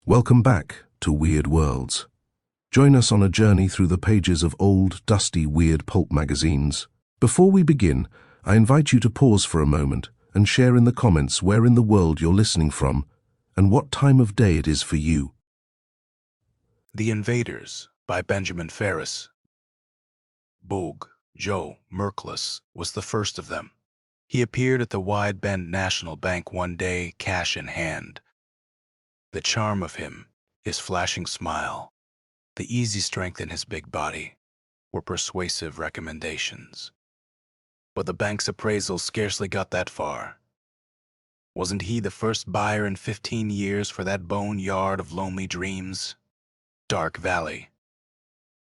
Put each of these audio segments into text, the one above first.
Welcome back to Weird Worlds. Join us on a journey through the pages of old, dusty, weird pulp magazines. Before we begin, I invite you to pause for a moment and share in the comments where in the world you're listening from and what time of day it is for you. The Invaders by Benjamin Ferris. Boog, Joe Merkless, was the first of them. He appeared at the Wide Bend National Bank one day, cash in hand. The charm of him, his flashing smile, the easy strength in his big body, were persuasive recommendations. But the bank's appraisal scarcely got that far. Wasn't he the first buyer in 15 years for that boneyard of lonely dreams? Dark Valley.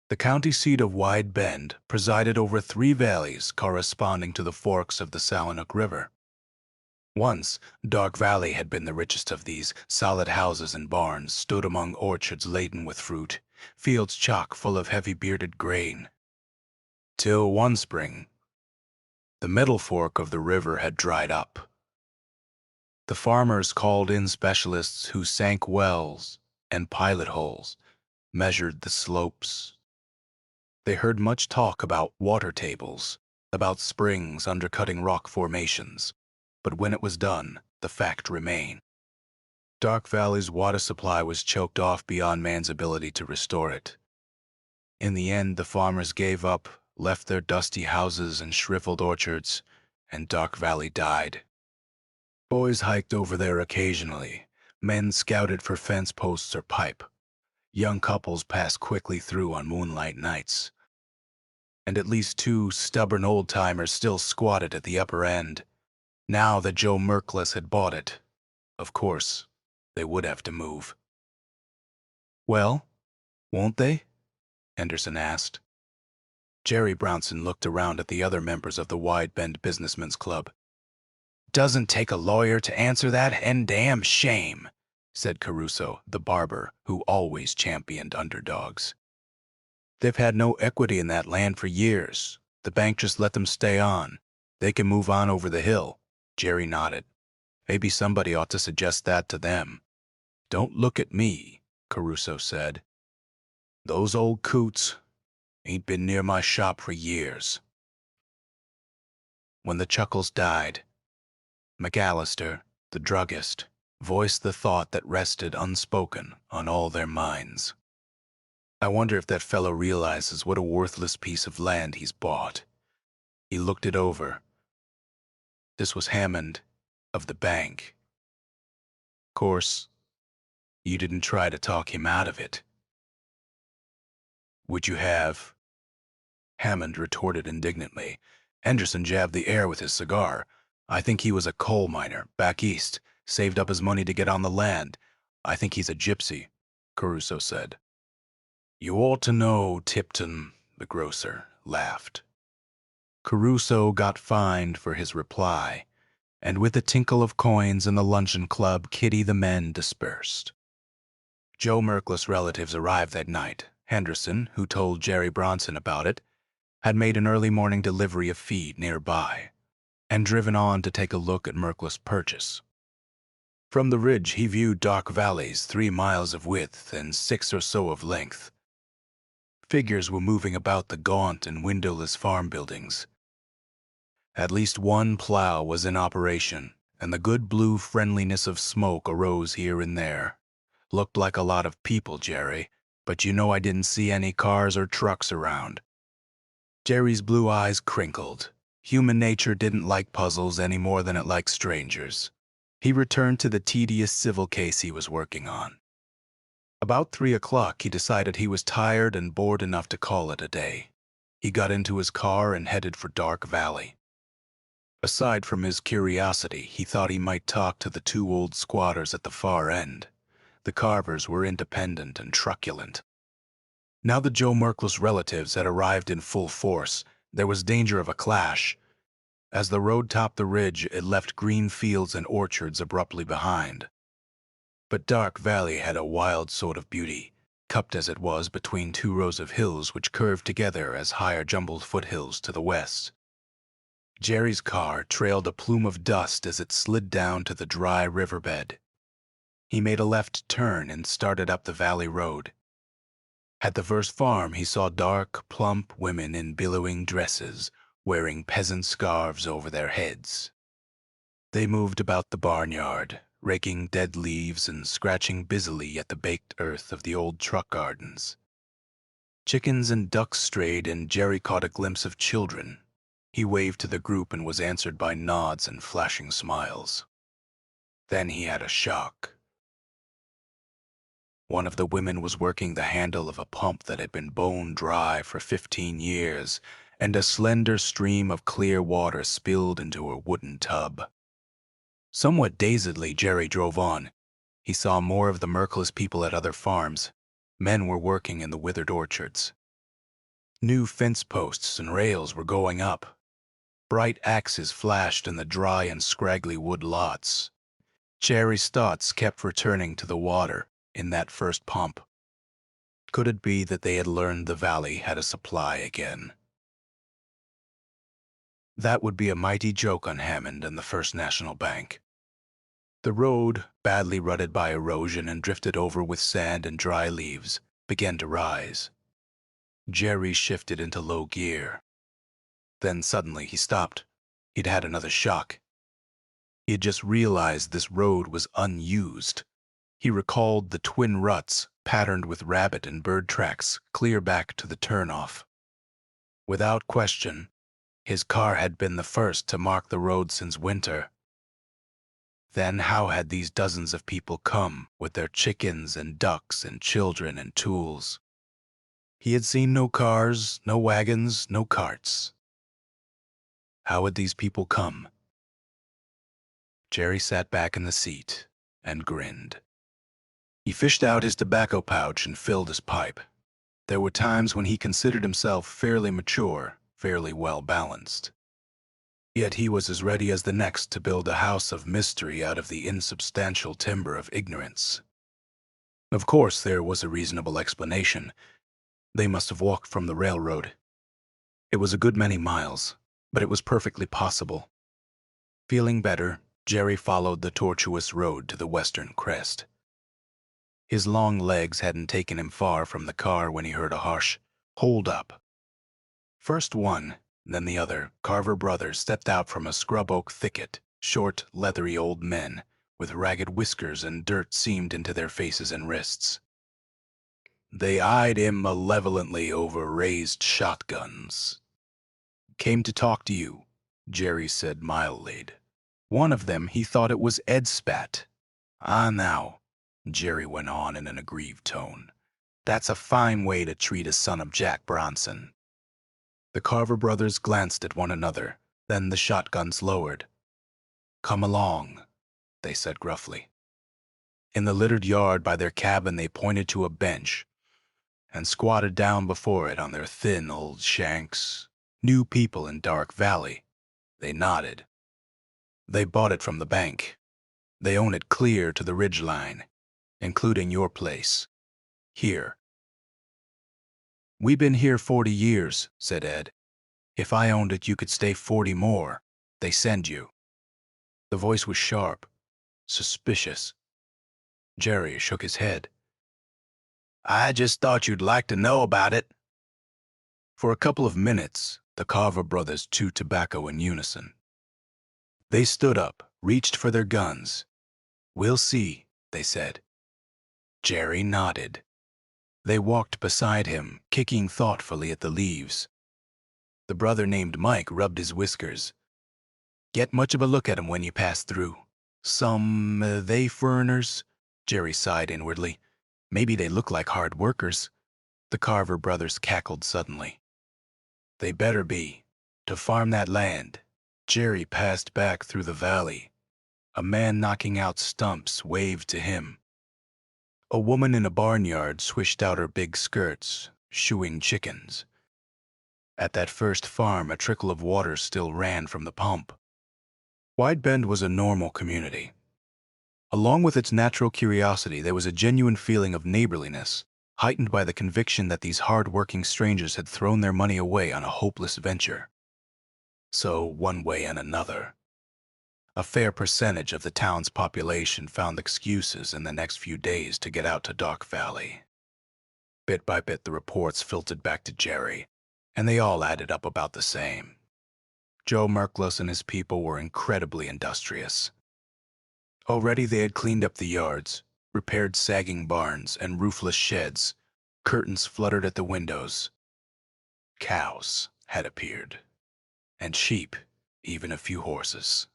The county seat of Wide Bend presided over 3 valleys corresponding to the forks of the Sowing River. Once, Dark Valley had been the richest of these. Solid houses and barns stood among orchards laden with fruit, fields chock full of heavy-bearded grain. Till one spring, the middle fork of the river had dried up. The farmers called in specialists who sank wells and pilot holes, measured the slopes. They heard much talk about water tables, about springs undercutting rock formations, but when it was done, the fact remained. Dark Valley's water supply was choked off beyond man's ability to restore it. In the end, the farmers gave up, left their dusty houses and shriveled orchards, and Dark Valley died. Boys hiked over there occasionally. Men scouted for fence posts or pipe. Young couples passed quickly through on moonlight nights. And at least 2 stubborn old-timers still squatted at the upper end. Now that Joe Merkless had bought it, of course, they would have to move. "Well, won't they?" Henderson asked. Jerry Brownson looked around at the other members of the Wide Bend Businessmen's Club. "Doesn't take a lawyer to answer that, and damn shame," said Caruso, the barber, who always championed underdogs. "They've had no equity in that land for years. The bank just let them stay on. They can move on over the hill." Jerry nodded. "Maybe somebody ought to suggest that to them." "Don't look at me," Caruso said. "Those old coots ain't been near my shop for years." When the chuckles died, McAllister, the druggist, voiced the thought that rested unspoken on all their minds. "I wonder if that fellow realizes what a worthless piece of land he's bought." He looked it over. This was Hammond, of the bank. "Course, you didn't try to talk him out of it." "Would you have?" Hammond retorted indignantly. Henderson jabbed the air with his cigar. "I think he was a coal miner, back east, saved up his money to get on the land. I think he's a gypsy," Caruso said. "You ought to know, Tipton," the grocer laughed. Caruso got fined for his reply, and with the tinkle of coins in the luncheon club, Kitty the men dispersed. Joe Merkless' relatives arrived that night. Henderson, who told Jerry Bronson about it, had made an early morning delivery of feed nearby, and driven on to take a look at Merkless' purchase. From the ridge he viewed Dark Valley's 3 miles of width and 6 or so of length. Figures were moving about the gaunt and windowless farm buildings. At least one plow was in operation, and the good blue friendliness of smoke arose here and there. "Looked like a lot of people, Jerry, but you know I didn't see any cars or trucks around." Jerry's blue eyes crinkled. Human nature didn't like puzzles any more than it liked strangers. He returned to the tedious civil case he was working on. About 3 o'clock, he decided he was tired and bored enough to call it a day. He got into his car and headed for Dark Valley. Aside from his curiosity, he thought he might talk to the 2 old squatters at the far end. The Carvers were independent and truculent. Now that Joe Merkless' relatives had arrived in full force, there was danger of a clash. As the road topped the ridge, it left green fields and orchards abruptly behind. But Dark Valley had a wild sort of beauty, cupped as it was between 2 rows of hills which curved together as higher jumbled foothills to the west. Jerry's car trailed a plume of dust as it slid down to the dry riverbed. He made a left turn and started up the valley road. At the first farm, he saw dark, plump women in billowing dresses, wearing peasant scarves over their heads. They moved about the barnyard, raking dead leaves and scratching busily at the baked earth of the old truck gardens. Chickens and ducks strayed, and Jerry caught a glimpse of children. He waved to the group and was answered by nods and flashing smiles. Then he had a shock. One of the women was working the handle of a pump that had been bone dry for 15 years, and a slender stream of clear water spilled into a wooden tub. Somewhat dazedly, Jerry drove on. He saw more of the mirkless people at other farms. Men were working in the withered orchards. New fence posts and rails were going up. Bright axes flashed in the dry and scraggly wood lots. Jerry's thoughts kept returning to the water in that first pump. Could it be that they had learned the valley had a supply again? That would be a mighty joke on Hammond and the First National Bank. The road, badly rutted by erosion and drifted over with sand and dry leaves, began to rise. Jerry shifted into low gear. Then suddenly he stopped. He'd had another shock. He had just realized this road was unused. He recalled the twin ruts, patterned with rabbit and bird tracks, clear back to the turnoff. Without question, his car had been the first to mark the road since winter. Then how had these dozens of people come, with their chickens and ducks and children and tools? He had seen no cars, no wagons, no carts. How had these people come? Jerry sat back in the seat and grinned. He fished out his tobacco pouch and filled his pipe. There were times when he considered himself fairly mature, fairly well-balanced. Yet he was as ready as the next to build a house of mystery out of the insubstantial timber of ignorance. Of course, there was a reasonable explanation. They must have walked from the railroad. It was a good many miles, but it was perfectly possible. Feeling better, Jerry followed the tortuous road to the western crest. His long legs hadn't taken him far from the car when he heard a harsh, "Hold up." First one, then the other, Carver brothers, stepped out from a scrub oak thicket, short, leathery old men, with ragged whiskers and dirt seamed into their faces and wrists. They eyed him malevolently over raised shotguns. "Came to talk to you," Jerry said mildly. One of them, he thought it was Ed Spat. "Ah, now," Jerry went on in an aggrieved tone, "that's a fine way to treat a son of Jack Bronson." The Carver brothers glanced at one another, then the shotguns lowered. "Come along," they said gruffly. In the littered yard by their cabin, they pointed to a bench and squatted down before it on their thin old shanks. "New people in Dark Valley." They nodded. "They bought it from the bank. They own it clear to the ridge line, including your place. Here." "We been here 40 years, said Ed. "If I owned it, you could stay 40 more. They send you." The voice was sharp, suspicious. Jerry shook his head. "I just thought you'd like to know about it." For a couple of minutes, the Carver brothers chewed tobacco in unison. They stood up, reached for their guns. "We'll see," they said. Jerry nodded. They walked beside him, kicking thoughtfully at the leaves. The brother named Mike rubbed his whiskers. "Get much of a look at 'em when you pass through. Some, they foreigners?" Jerry sighed inwardly. "Maybe they look like hard workers." The Carver brothers cackled suddenly. "They better be, to farm that land." Jerry passed back through the valley. A man knocking out stumps waved to him. A woman in a barnyard swished out her big skirts, shooing chickens. At that first farm, a trickle of water still ran from the pump. Wide Bend was a normal community. Along with its natural curiosity, there was a genuine feeling of neighborliness, heightened by the conviction that these hard-working strangers had thrown their money away on a hopeless venture. So, one way and another, A fair percentage of the town's population found excuses in the next few days to get out to Dark Valley. Bit by bit, the reports filtered back to Jerry, and they all added up about the same. Joe Merkless and his people were incredibly industrious. Already they had cleaned up the yards, repaired sagging barns and roofless sheds. Curtains fluttered at the windows. Cows had appeared, and sheep, even a few horses.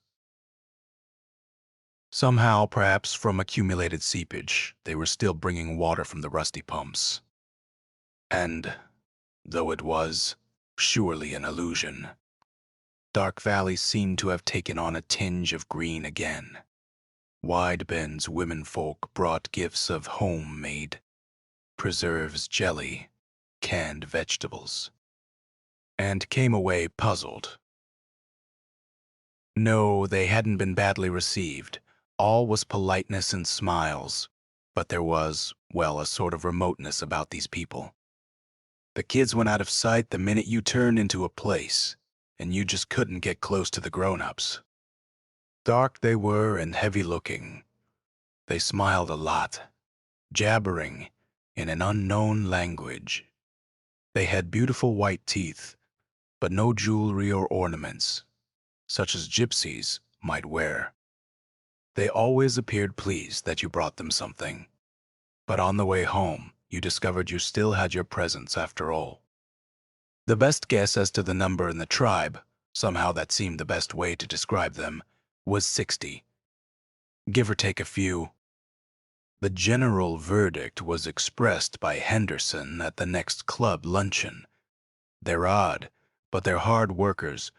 Somehow, perhaps from accumulated seepage, they were still bringing water from the rusty pumps. And, though it was surely an illusion, Dark Valley seemed to have taken on a tinge of green again. Wide Bend's womenfolk brought gifts of homemade preserves, jelly, canned vegetables, and came away puzzled. No, they hadn't been badly received. All was politeness and smiles, but there was, well, a sort of remoteness about these people. The kids went out of sight the minute you turned into a place, and you just couldn't get close to the grown-ups. Dark they were and heavy-looking. They smiled a lot, jabbering in an unknown language. They had beautiful white teeth, but no jewelry or ornaments, such as gypsies might wear. They always appeared pleased that you brought them something, but on the way home, you discovered you still had your presents after all. The best guess as to the number in the tribe, somehow that seemed the best way to describe them, was 60. Give or take a few. The general verdict was expressed by Henderson at the next club luncheon. They're odd, but they're hard workers,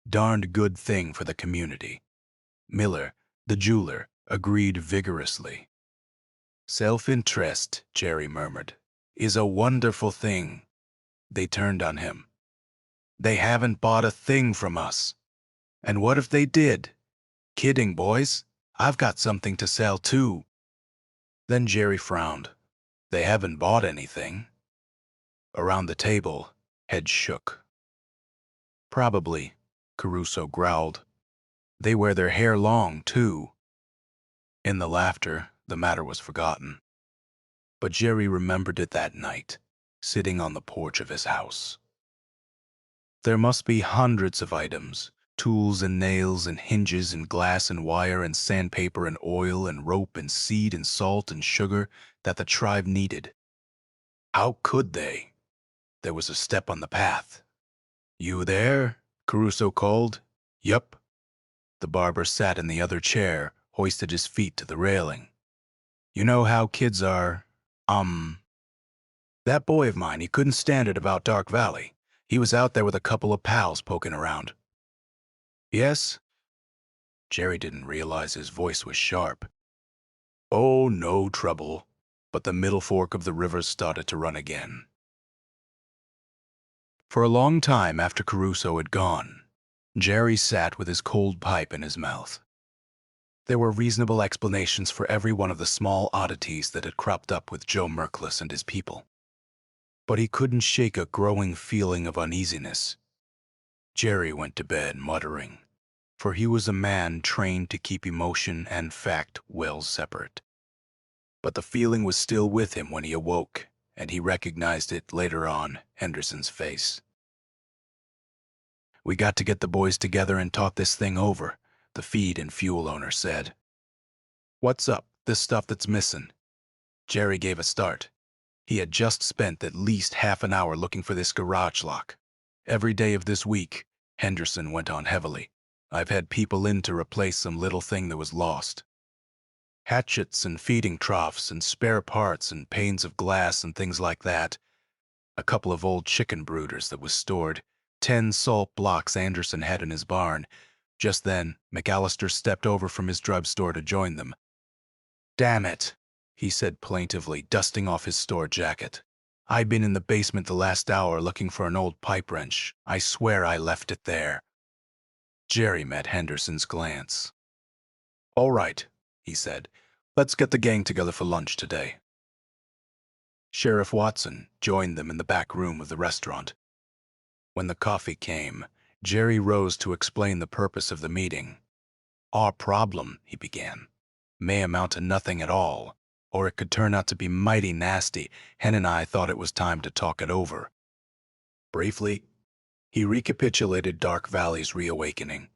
darned good thing for the community. Miller, the jeweler, agreed vigorously. Self-interest, Jerry murmured, is a wonderful thing. They turned on him. They haven't bought a thing from us. And what if they did? Kidding, boys. I've got something to sell, too. Then Jerry frowned. They haven't bought anything. Around the table, heads shook. Probably, Caruso growled. They wear their hair long, too. In the laughter, the matter was forgotten. But Jerry remembered it that night, sitting on the porch of his house. There must be hundreds of items, tools and nails and hinges and glass and wire and sandpaper and oil and rope and seed and salt and sugar that the tribe needed. How could they? There was a step on the path. You there? Caruso called. Yup. The barber sat in the other chair, hoisted his feet to the railing. You know how kids are, That boy of mine, he couldn't stand it about Dark Valley. He was out there with a couple of pals poking around. Yes? Jerry didn't realize his voice was sharp. Oh, no trouble. But the middle fork of the river started to run again. For a long time after Caruso had gone, Jerry sat with his cold pipe in his mouth. There were reasonable explanations for every one of the small oddities that had cropped up with Joe Merkless and his people. But he couldn't shake a growing feeling of uneasiness. Jerry went to bed muttering, for he was a man trained to keep emotion and fact well separate. But the feeling was still with him when he awoke, and he recognized it later on Henderson's face. We got to get the boys together and talk this thing over, the feed and fuel owner said. What's up, this stuff that's missing? Jerry gave a start. He had just spent at least half an hour looking for this garage lock. Every day of this week, Henderson went on heavily. I've had people in to replace some little thing that was lost. Hatchets and feeding troughs and spare parts and panes of glass and things like that. A couple of old chicken brooders that was stored. 10 salt blocks Anderson had in his barn. Just then, McAllister stepped over from his drugstore to join them. Damn it, he said plaintively, dusting off his store jacket. I've been in the basement the last hour looking for an old pipe wrench. I swear I left it there. Jerry met Henderson's glance. All right, he said. Let's get the gang together for lunch today. Sheriff Watson joined them in the back room of the restaurant. When the coffee came, Jerry rose to explain the purpose of the meeting. Our problem, he began, may amount to nothing at all, or it could turn out to be mighty nasty. Hen and I thought it was time to talk it over. Briefly, he recapitulated Dark Valley's reawakening.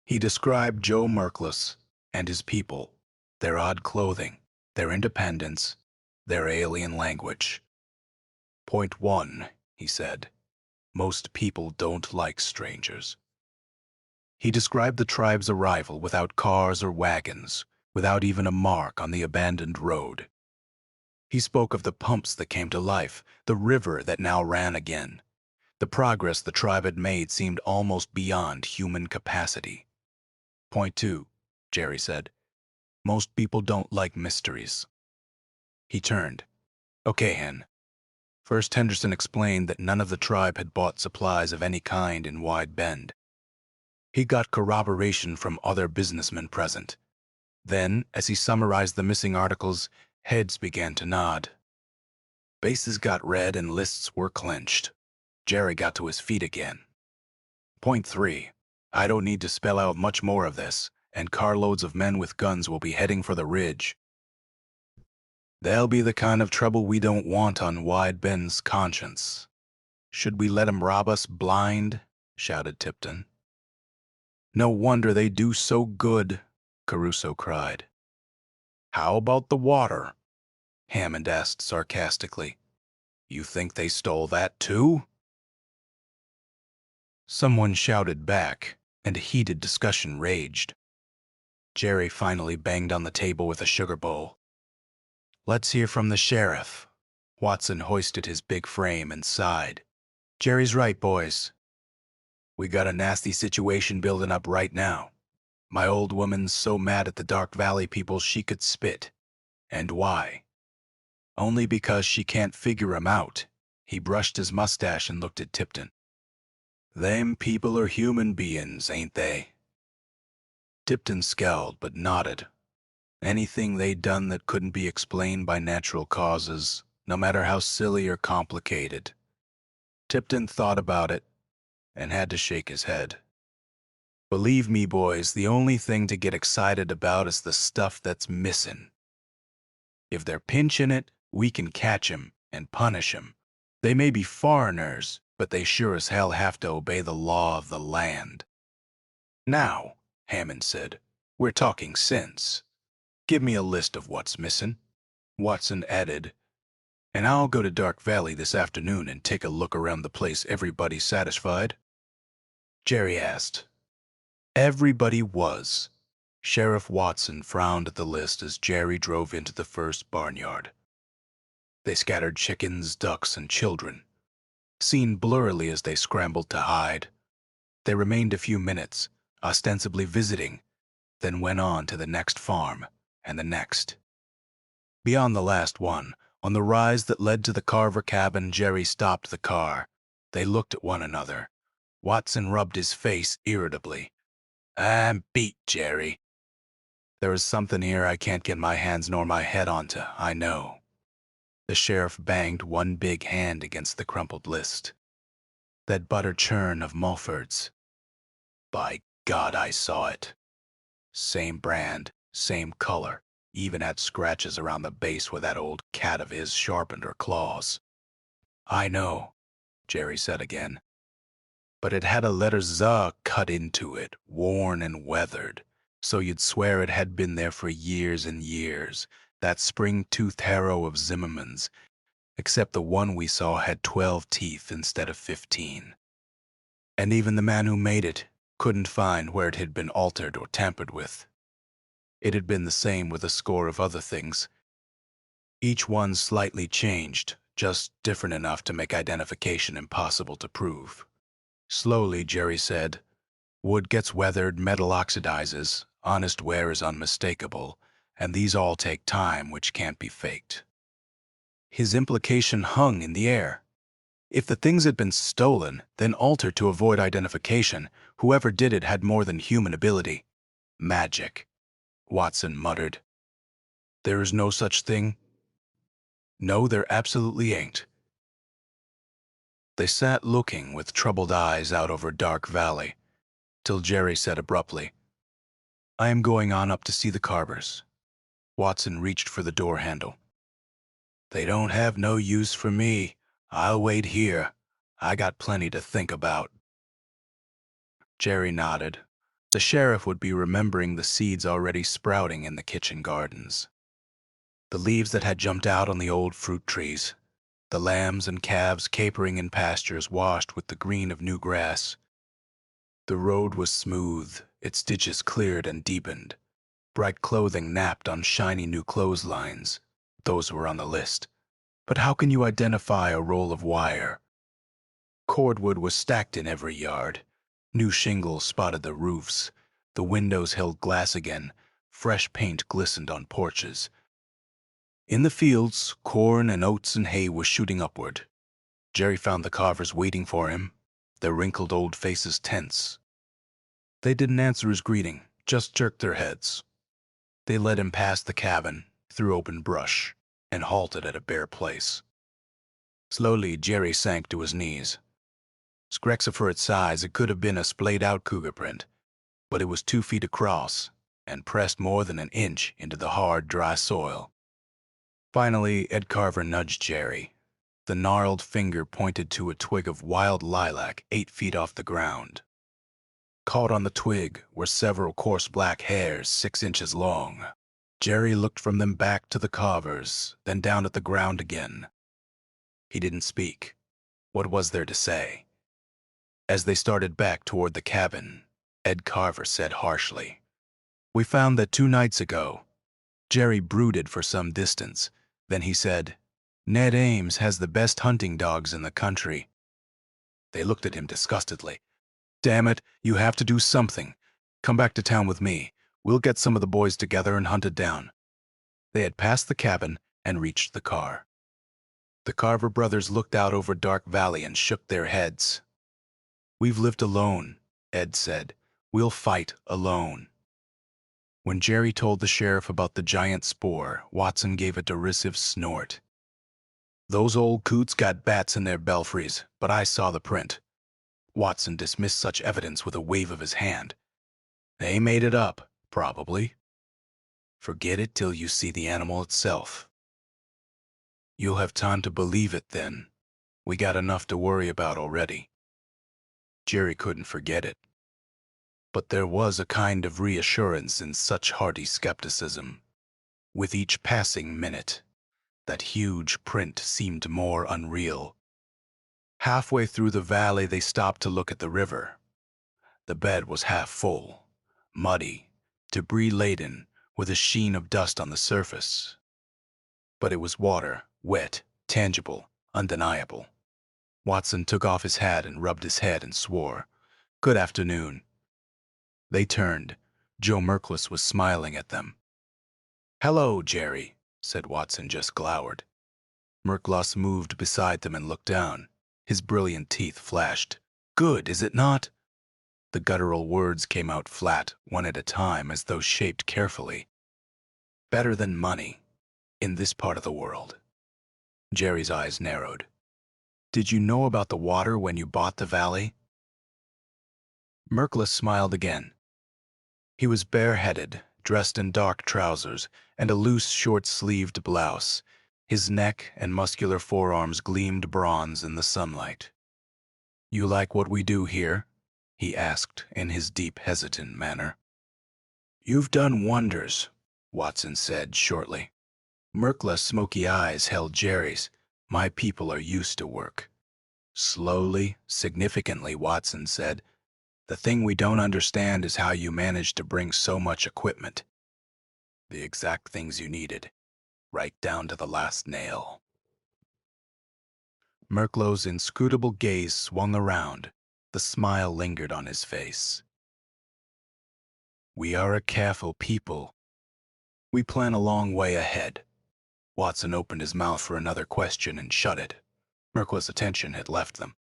He described Joe Merkless and his people, their odd clothing, their independence, their alien language. Point 1, he said, most people don't like strangers. He described the tribe's arrival without cars or wagons, without even a mark on the abandoned road. He spoke of the pumps that came to life, the river that now ran again. The progress the tribe had made seemed almost beyond human capacity. Point 2, Jerry said. Most people don't like mysteries. He turned. Okay, Hen. First, Henderson explained that none of the tribe had bought supplies of any kind in Wide Bend. He got corroboration from other businessmen present. Then, as he summarized the missing articles, heads began to nod. Bases got read and lists were clenched. Jerry got to his feet again. Point 3. I don't need to spell out much more of this, and carloads of men with guns will be heading for the ridge. They'll be the kind of trouble we don't want on Wide Bend's conscience. Should we let 'em rob us blind? Shouted Tipton. No wonder they do so good, Caruso cried. How about the water? Hammond asked sarcastically. You think they stole that too? Someone shouted back, and a heated discussion raged. Jerry finally banged on the table with a sugar bowl. Let's hear from the sheriff. Watson hoisted his big frame and sighed. Jerry's right, boys. We got a nasty situation building up right now. My old woman's so mad at the Dark Valley people she could spit. And why? Only because she can't figure 'em out. He brushed his mustache and looked at Tipton. Them people are human beings, ain't they? Tipton scowled but nodded. Anything they'd done that couldn't be explained by natural causes, no matter how silly or complicated. Tipton thought about it and had to shake his head. Believe me, boys, the only thing to get excited about is the stuff that's missing. If they're pinching it, we can catch 'em and punish 'em. They may be foreigners, but they sure as hell have to obey the law of the land. Now, Hammond said, we're talking sense. Give me a list of what's missing. Watson added, and I'll go to Dark Valley this afternoon and take a look around the place. Everybody satisfied? Jerry asked. Everybody was. Sheriff Watson frowned at the list as Jerry drove into the first barnyard. They scattered chickens, ducks, and children, seen blurrily as they scrambled to hide. They remained a few minutes, ostensibly visiting, then went on to the next farm and the next. Beyond the last one, on the rise that led to the Carver cabin, Jerry stopped the car. They looked at one another. Watson rubbed his face irritably. I'm beat, Jerry. There is something here I can't get my hands nor my head onto, I know. The sheriff banged one big hand against the crumpled list. That butter churn of Mulford's. By God, I saw it. Same brand, same color, even had scratches around the base where that old cat of his sharpened her claws. I know, Jerry said again. But it had a letter Z cut into it, worn and weathered, so you'd swear it had been there for years and years, that spring-toothed harrow of Zimmerman's, except the one we saw had 12 teeth instead of 15. And even the man who made it couldn't find where it had been altered or tampered with. It had been the same with a score of other things. Each one slightly changed, just different enough to make identification impossible to prove. Slowly, Jerry said, wood gets weathered, metal oxidizes, honest wear is unmistakable, and these all take time which can't be faked. His implication hung in the air. If the things had been stolen, then altered to avoid identification, whoever did it had more than human ability. Magic, Watson muttered. There is no such thing? No, there absolutely ain't. They sat looking with troubled eyes out over Dark Valley, till Jerry said abruptly, I am going on up to see the Carvers. Watson reached for the door handle. They don't have no use for me. I'll wait here. I got plenty to think about. Jerry nodded. The sheriff would be remembering the seeds already sprouting in the kitchen gardens. The leaves that had jumped out on the old fruit trees. The lambs and calves capering in pastures washed with the green of new grass. The road was smooth, its ditches cleared and deepened. Bright clothing napped on shiny new clotheslines. Those were on the list. But how can you identify a roll of wire? Cordwood was stacked in every yard. New shingles spotted the roofs. The windows held glass again. Fresh paint glistened on porches. In the fields, corn and oats and hay were shooting upward. Jerry found the Carvers waiting for him, their wrinkled old faces tense. They didn't answer his greeting, just jerked their heads. They led him past the cabin, through open brush, and halted at a bare place. Slowly, Jerry sank to his knees. Screxa for its size, it could have been a splayed-out cougar print, but it was 2 feet across and pressed more than an inch into the hard, dry soil. Finally, Ed Carver nudged Jerry. The gnarled finger pointed to a twig of wild lilac 8 feet off the ground. Caught on the twig were several coarse black hairs 6 inches long. Jerry looked from them back to the Carvers, then down at the ground again. He didn't speak. What was there to say? As they started back toward the cabin, Ed Carver said harshly, "We found that 2 nights ago." Jerry brooded for some distance. Then he said, "Ned Ames has the best hunting dogs in the country." They looked at him disgustedly. "Damn it, you have to do something. Come back to town with me. We'll get some of the boys together and hunt it down." They had passed the cabin and reached the car. The Carver brothers looked out over Dark Valley and shook their heads. "We've lived alone," Ed said. "We'll fight alone." When Jerry told the sheriff about the giant spoor, Watson gave a derisive snort. "Those old coots got bats in their belfries, but I saw the print." Watson dismissed such evidence with a wave of his hand. "They made it up, probably. Forget it till you see the animal itself." "You'll have time to believe it then. We got enough to worry about already." Jerry couldn't forget it. But there was a kind of reassurance in such hearty skepticism. With each passing minute, that huge print seemed more unreal. Halfway through the valley, they stopped to look at the river. The bed was half full, muddy, debris-laden, with a sheen of dust on the surface. But it was water, wet, tangible, undeniable. Watson took off his hat and rubbed his head and swore, "Good afternoon." They turned. Joe Merkles was smiling at them. "Hello, Jerry," said Watson, just glowered. Merklos moved beside them and looked down. His brilliant teeth flashed. "Good, is it not?" The guttural words came out flat, one at a time, as though shaped carefully. "Better than money, in this part of the world." Jerry's eyes narrowed. "Did you know about the water when you bought the valley?" Merkles smiled again. He was bareheaded, dressed in dark trousers and a loose, short-sleeved blouse. His neck and muscular forearms gleamed bronze in the sunlight. "You like what we do here?" he asked in his deep, hesitant manner. "You've done wonders," Watson said shortly. Merkles' smoky eyes held Jerry's. "My people are used to work." Slowly, significantly, Watson said, "The thing we don't understand is how you managed to bring so much equipment. The exact things you needed, right down to the last nail." Merklow's inscrutable gaze swung around. The smile lingered on his face. "We are a careful people. We plan a long way ahead." Watson opened his mouth for another question and shut it. Merklow's attention had left them.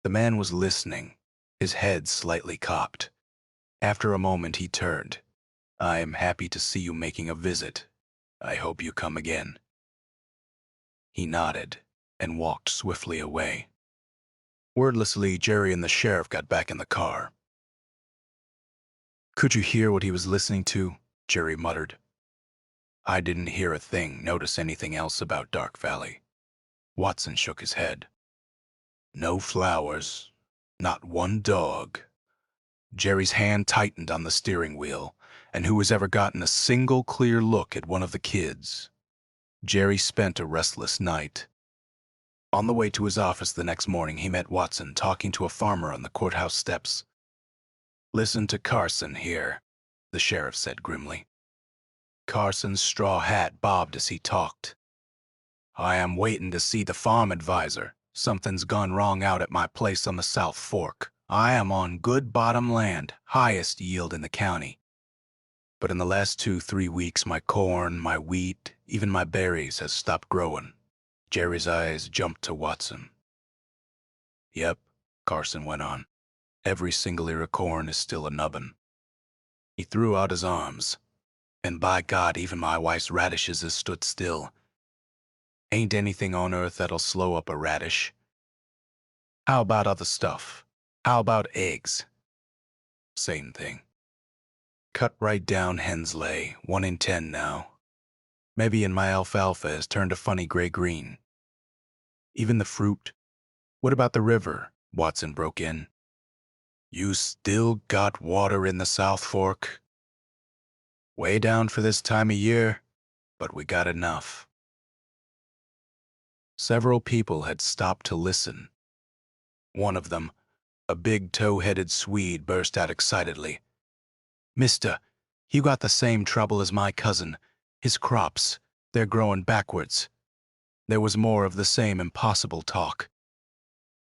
The man was listening, his head slightly cocked. After a moment, he turned. "I am happy to see you making a visit. I hope you come again." He nodded and walked swiftly away. Wordlessly, Jerry and the sheriff got back in the car. Could you hear what he was listening to? Jerry muttered. I didn't hear a thing, notice anything else about Dark Valley. Watson shook his head. No flowers, not one dog. Jerry's hand tightened on the steering wheel, and who has ever gotten a single clear look at one of the kids? Jerry spent a restless night. On the way to his office the next morning, he met Watson talking to a farmer on the courthouse steps. Listen to Carson here, the sheriff said grimly. Carson's straw hat bobbed as he talked. I am waiting to see the farm advisor. Something's gone wrong out at my place on the South Fork. I am on good bottom land, highest yield in the county. But in the last 2-3 weeks, my corn, my wheat, even my berries has stopped growing. Jerry's eyes jumped to Watson. Yep, Carson went on. Every single ear of corn is still a nubbin. He threw out his arms. And by God, even my wife's radishes has stood still. Ain't anything on earth that'll slow up a radish. How about other stuff? How about eggs? Same thing. Cut right down hens lay, 1 in 10 now. Maybe and my alfalfa has turned a funny gray-green. Even the fruit. What about the river? Watson broke in. You still got water in the South Fork? Way down for this time of year, but we got enough. Several people had stopped to listen. One of them, a big tow-headed Swede, burst out excitedly. Mister, you got the same trouble as my cousin. His crops, they're growing backwards. There was more of the same impossible talk.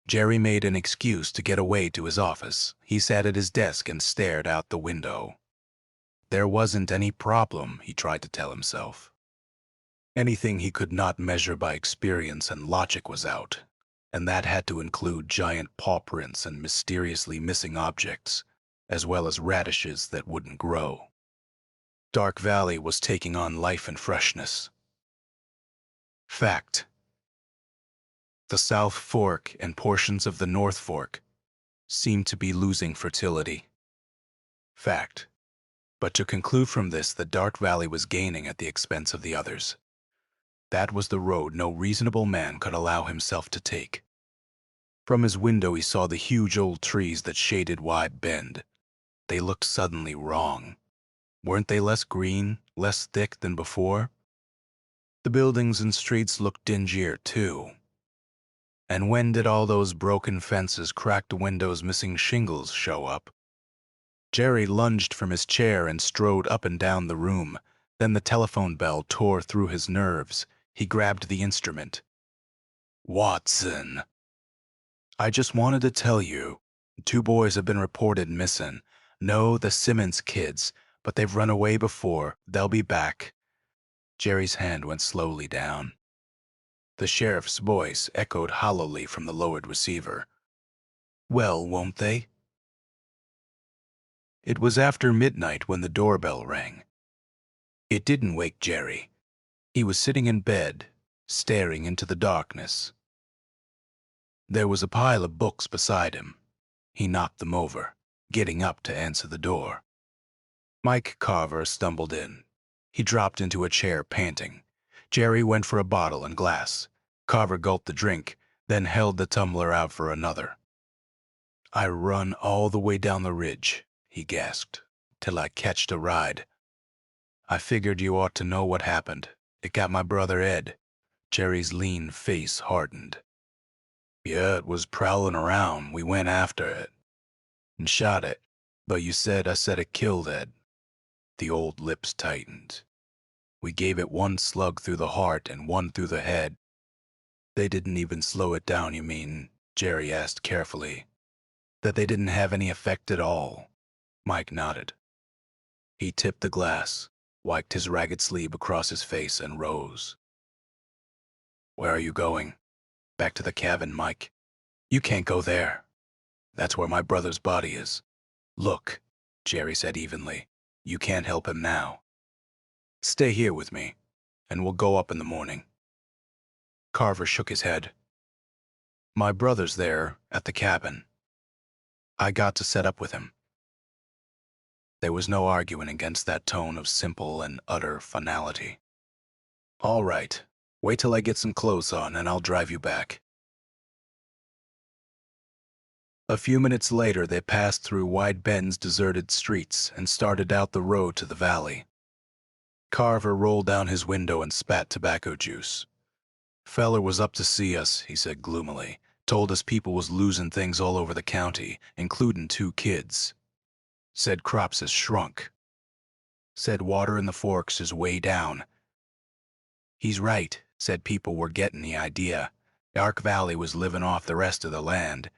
Jerry made an excuse to get away to his office. He sat at his desk and stared out the window. There wasn't any problem, he tried to tell himself. Anything he could not measure by experience and logic was out, and that had to include giant paw prints and mysteriously missing objects, as well as radishes that wouldn't grow. Dark Valley was taking on life and freshness. Fact. The South Fork and portions of the North Fork seemed to be losing fertility. Fact. But to conclude from this that Dark Valley was gaining at the expense of the others. That was the road no reasonable man could allow himself to take. From his window he saw the huge old trees that shaded Wide Bend. They looked suddenly wrong. Weren't they less green, less thick than before? The buildings and streets looked dingier, too. And when did all those broken fences, cracked windows, missing shingles show up? Jerry lunged from his chair and strode up and down the room. Then the telephone bell tore through his nerves. He grabbed the instrument. Watson. I just wanted to tell you, 2 boys have been reported missing. No, the Simmons kids, but they've run away before. They'll be back. Jerry's hand went slowly down. The sheriff's voice echoed hollowly from the lowered receiver. Well, won't they? It was after midnight when the doorbell rang. It didn't wake Jerry. He was sitting in bed, staring into the darkness. There was a pile of books beside him. He knocked them over, getting up to answer the door. Mike Carver stumbled in. He dropped into a chair, panting. Jerry went for a bottle and glass. Carver gulped the drink, then held the tumbler out for another. I run all the way down the ridge, he gasped, till I catched a ride. I figured you ought to know what happened. It got my brother Ed. Jerry's lean face hardened. Yeah, it was prowling around. We went after it and shot it. But you said I said it killed Ed. The old lips tightened. We gave it 1 slug through the heart and 1 through the head. They didn't even slow it down, you mean? Jerry asked carefully. That they didn't have any effect at all? Mike nodded. He tipped the glass, wiped his ragged sleeve across his face, and rose. Where are you going? Back to the cabin, Mike. You can't go there. That's where my brother's body is. Look, Jerry said evenly, you can't help him now. Stay here with me, and we'll go up in the morning. Carver shook his head. My brother's there, at the cabin. I got to set up with him. There was no arguing against that tone of simple and utter finality. "All right, wait till I get some clothes on and I'll drive you back." A few minutes later, they passed through Wide Bend's deserted streets and started out the road to the valley. Carver rolled down his window and spat tobacco juice. "Feller was up to see us," he said gloomily. "Told us people was losing things all over the county, including 2 kids. Said crops has shrunk. Said water in the forks is way down." "He's right," said people were getting the idea. Dark Valley was living off the rest of the land,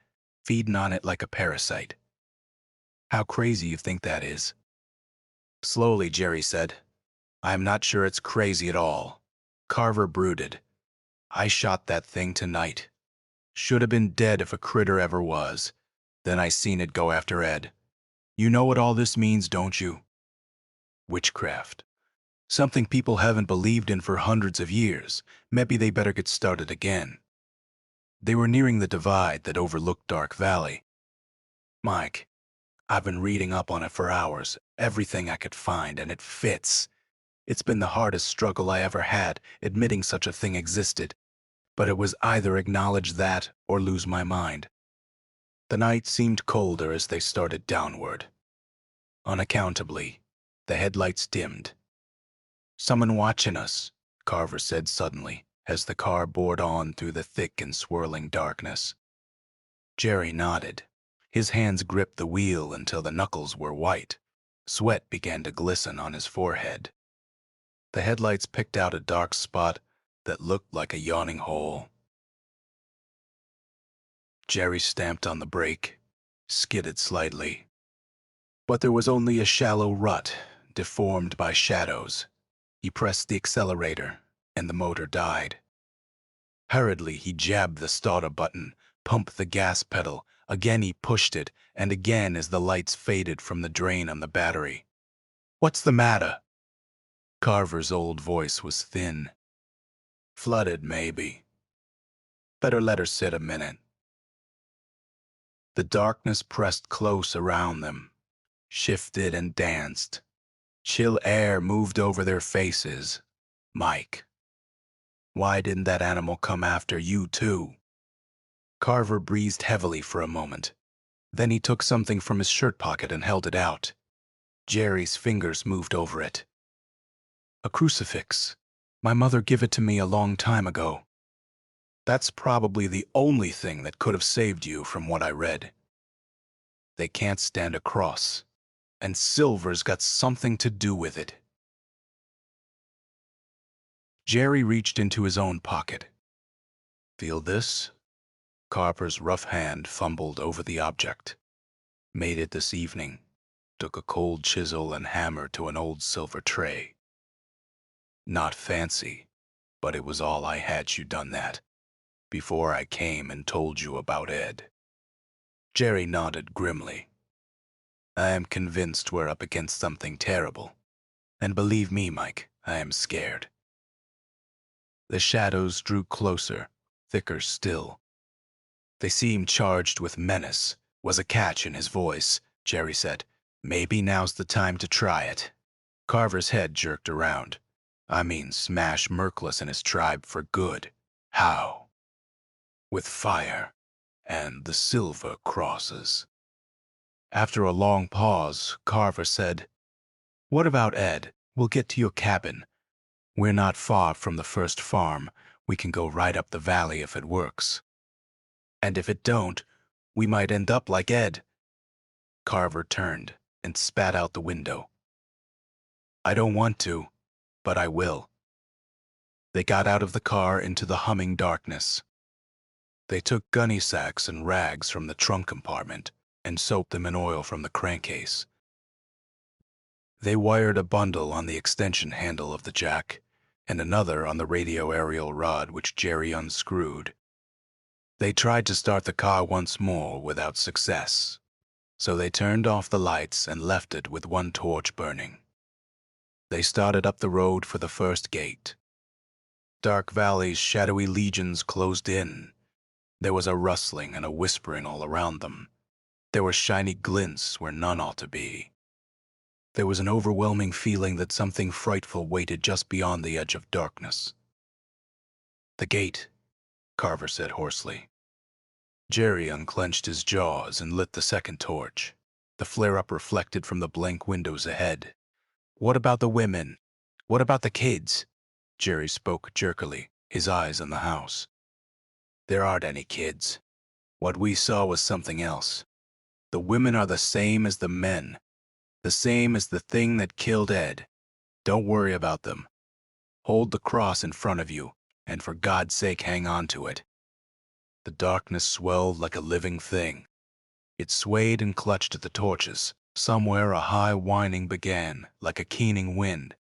feeding on it like a parasite. "How crazy you think that is?" Slowly, Jerry said, "I am not sure it's crazy at all." Carver brooded. "I shot that thing tonight. Should have been dead if a critter ever was. Then I seen it go after Ed. You know what all this means, don't you?" "Witchcraft. Something people haven't believed in for hundreds of years. Maybe they better get started again." They were nearing the divide that overlooked Dark Valley. "Mike, I've been reading up on it for hours, everything I could find, and it fits. It's been the hardest struggle I ever had, admitting such a thing existed. But it was either acknowledge that or lose my mind." The night seemed colder as they started downward. Unaccountably, the headlights dimmed. "Someone watching us," Carver said suddenly, as the car bored on through the thick and swirling darkness. Jerry nodded. His hands gripped the wheel until the knuckles were white. Sweat began to glisten on his forehead. The headlights picked out a dark spot that looked like a yawning hole. Jerry stamped on the brake, skidded slightly. But there was only a shallow rut, deformed by shadows. He pressed the accelerator, and the motor died. Hurriedly, he jabbed the starter button, pumped the gas pedal. Again he pushed it, and again as the lights faded from the drain on the battery. "What's the matter?" Carver's old voice was thin. "Flooded, maybe. Better let her sit a minute." The darkness pressed close around them, shifted and danced. Chill air moved over their faces. "Mike, why didn't that animal come after you, too?" Carver breathed heavily for a moment. Then he took something from his shirt pocket and held it out. Jerry's fingers moved over it. "A crucifix. My mother gave it to me a long time ago. That's probably the only thing that could have saved you from what I read. They can't stand a cross, and silver's got something to do with it." Jerry reached into his own pocket. "Feel this?" Carver's rough hand fumbled over the object. "Made it this evening. Took a cold chisel and hammer to an old silver tray. Not fancy, but it was all I had you done that, before I came and told you about Ed." Jerry nodded grimly. "I am convinced we're up against something terrible. And believe me, Mike, I am scared." The shadows drew closer, thicker still. They seemed charged with menace. Was a catch in his voice. Jerry said, "Maybe now's the time to try it." Carver's head jerked around. "I mean smash Merkless and his tribe for good. How?" "With fire and the silver crosses." After a long pause, Carver said, "What about Ed? We'll get to your cabin. We're not far from the first farm. We can go right up the valley if it works. And if it don't, we might end up like Ed." Carver turned and spat out the window. "I don't want to, but I will." They got out of the car into the humming darkness. They took gunny sacks and rags from the trunk compartment and soaked them in oil from the crankcase. They wired a bundle on the extension handle of the jack and another on the radio aerial rod which Jerry unscrewed. They tried to start the car once more without success, so they turned off the lights and left it with one torch burning. They started up the road for the first gate. Dark Valley's shadowy legions closed in. There was a rustling and a whispering all around them. There were shiny glints where none ought to be. There was an overwhelming feeling that something frightful waited just beyond the edge of darkness. "The gate," Carver said hoarsely. Jerry unclenched his jaws and lit the second torch. The flare-up reflected from the blank windows ahead. "What about the women? What about the kids?" Jerry spoke jerkily, his eyes on the house. "There aren't any kids. What we saw was something else. The women are the same as the men. The same as the thing that killed Ed. Don't worry about them. Hold the cross in front of you, and for God's sake hang on to it." The darkness swelled like a living thing. It swayed and clutched at the torches. Somewhere a high whining began, like a keening wind.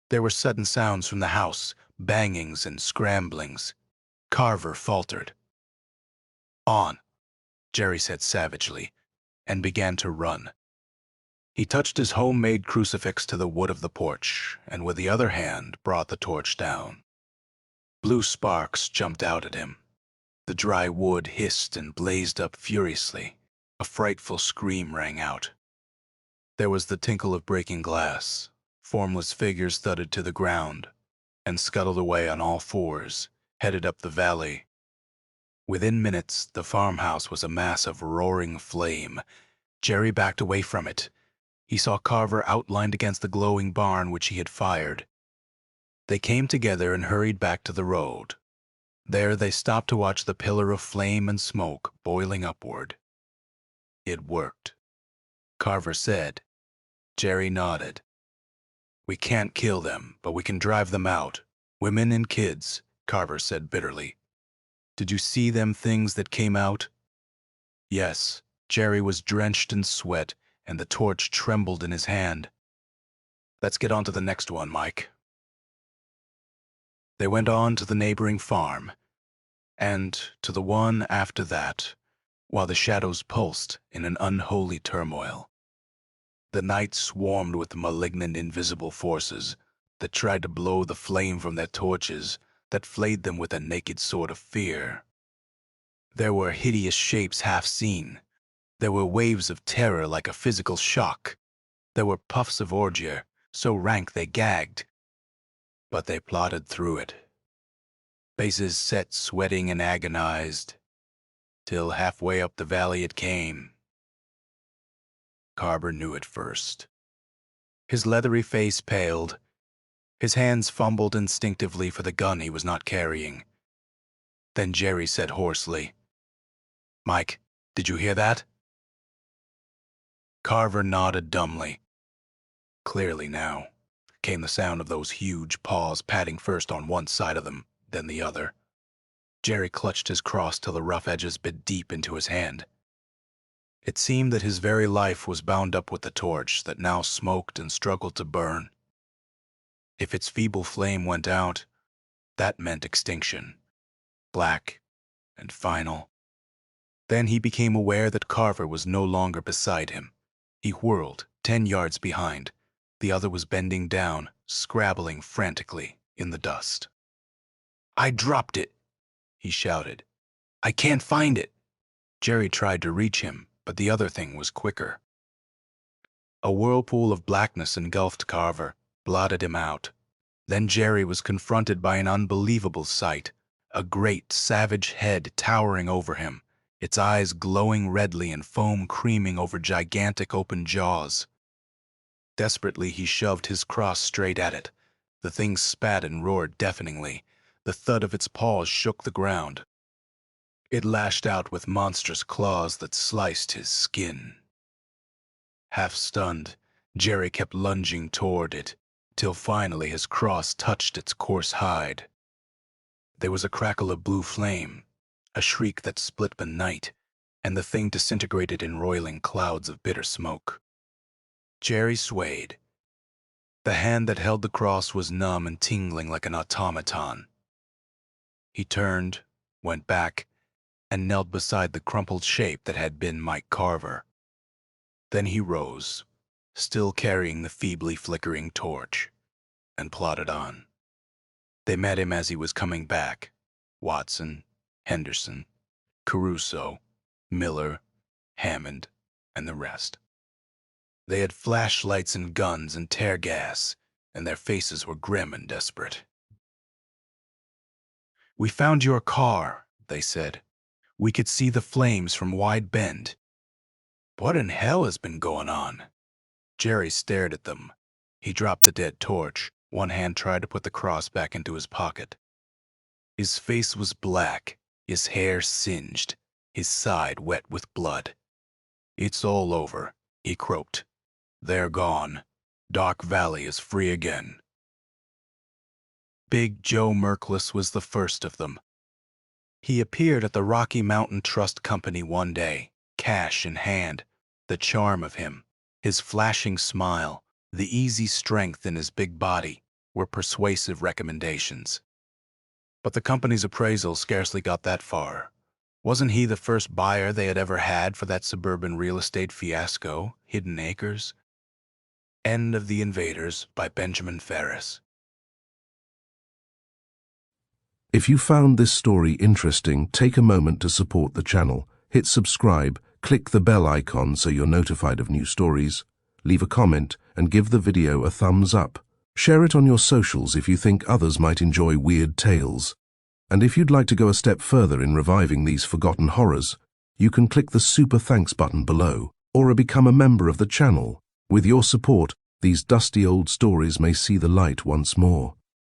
There were sudden sounds from the house, bangings and scramblings. Carver faltered. "On," Jerry said savagely, and began to run. He touched his homemade crucifix to the wood of the porch, and with the other hand brought the torch down. Blue sparks jumped out at him. The dry wood hissed and blazed up furiously. A frightful scream rang out. There was the tinkle of breaking glass. Formless figures thudded to the ground and scuttled away on all fours, headed up the valley. Within minutes, the farmhouse was a mass of roaring flame. Jerry backed away from it. He saw Carver outlined against the glowing barn which he had fired. They came together and hurried back to the road. There they stopped to watch the pillar of flame and smoke boiling upward. It worked, Carver said. Jerry nodded. "We can't kill them, but we can drive them out. Women and kids," Carver said bitterly. "Did you see them things that came out?" Yes, Jerry was drenched in sweat, and the torch trembled in his hand. "Let's get on to the next one, Mike." They went on to the neighboring farm, and to the one after that, while the shadows pulsed in an unholy turmoil. The night swarmed with malignant invisible forces that tried to blow the flame from their torches, that flayed them with a naked sort of fear. There were hideous shapes half seen. There were waves of terror like a physical shock. There were puffs of ordure, so rank they gagged. But they plodded through it. Faces set sweating and agonized, till halfway up the valley it came. Carver knew it first. His leathery face paled. His hands fumbled instinctively for the gun he was not carrying. Then Jerry said hoarsely, "Mike, did you hear that?" Carver nodded dumbly. Clearly now came the sound of those huge paws patting first on one side of them, then the other. Jerry clutched his cross till the rough edges bit deep into his hand. It seemed that his very life was bound up with the torch that now smoked and struggled to burn. If its feeble flame went out, that meant extinction, black and final. Then he became aware that Carver was no longer beside him. He whirled, 10 yards behind. The other was bending down, scrabbling frantically in the dust. "I dropped it," he shouted. "I can't find it." Jerry tried to reach him, but the other thing was quicker. A whirlpool of blackness engulfed Carver, blotted him out. Then Jerry was confronted by an unbelievable sight, a great, savage head towering over him, its eyes glowing redly and foam creaming over gigantic open jaws. Desperately he shoved his cross straight at it. The thing spat and roared deafeningly. The thud of its paws shook the ground. It lashed out with monstrous claws that sliced his skin. Half stunned, Jerry kept lunging toward it, till finally his cross touched its coarse hide. There was a crackle of blue flame, a shriek that split the night, and the thing disintegrated in roiling clouds of bitter smoke. Jerry swayed. The hand that held the cross was numb and tingling like an automaton. He turned, went back, and knelt beside the crumpled shape that had been Mike Carver. Then he rose, still carrying the feebly flickering torch, and plodded on. They met him as he was coming back. Watson, Henderson, Caruso, Miller, Hammond, and the rest. They had flashlights and guns and tear gas, and their faces were grim and desperate. "We found your car," they said. "We could see the flames from Wide Bend." "What in hell has been going on?" Jerry stared at them. He dropped the dead torch. One hand tried to put the cross back into his pocket. His face was black, his hair singed, his side wet with blood. "It's all over," he croaked. "They're gone. Dark Valley is free again." Big Joe Merkless was the first of them. He appeared at the Rocky Mountain Trust Company one day, cash in hand. The charm of him, his flashing smile, the easy strength in his big body were persuasive recommendations. But the company's appraisal scarcely got that far. Wasn't he the first buyer they had ever had for that suburban real estate fiasco, Hidden Acres? End of The Invaders by Benjamin Ferris. If you found this story interesting, take a moment to support the channel. Hit subscribe, click the bell icon so you're notified of new stories, leave a comment, and give the video a thumbs up. Share it on your socials if you think others might enjoy weird tales. And if you'd like to go a step further in reviving these forgotten horrors, you can click the super thanks button below, or become a member of the channel. With your support, these dusty old stories may see the light once more.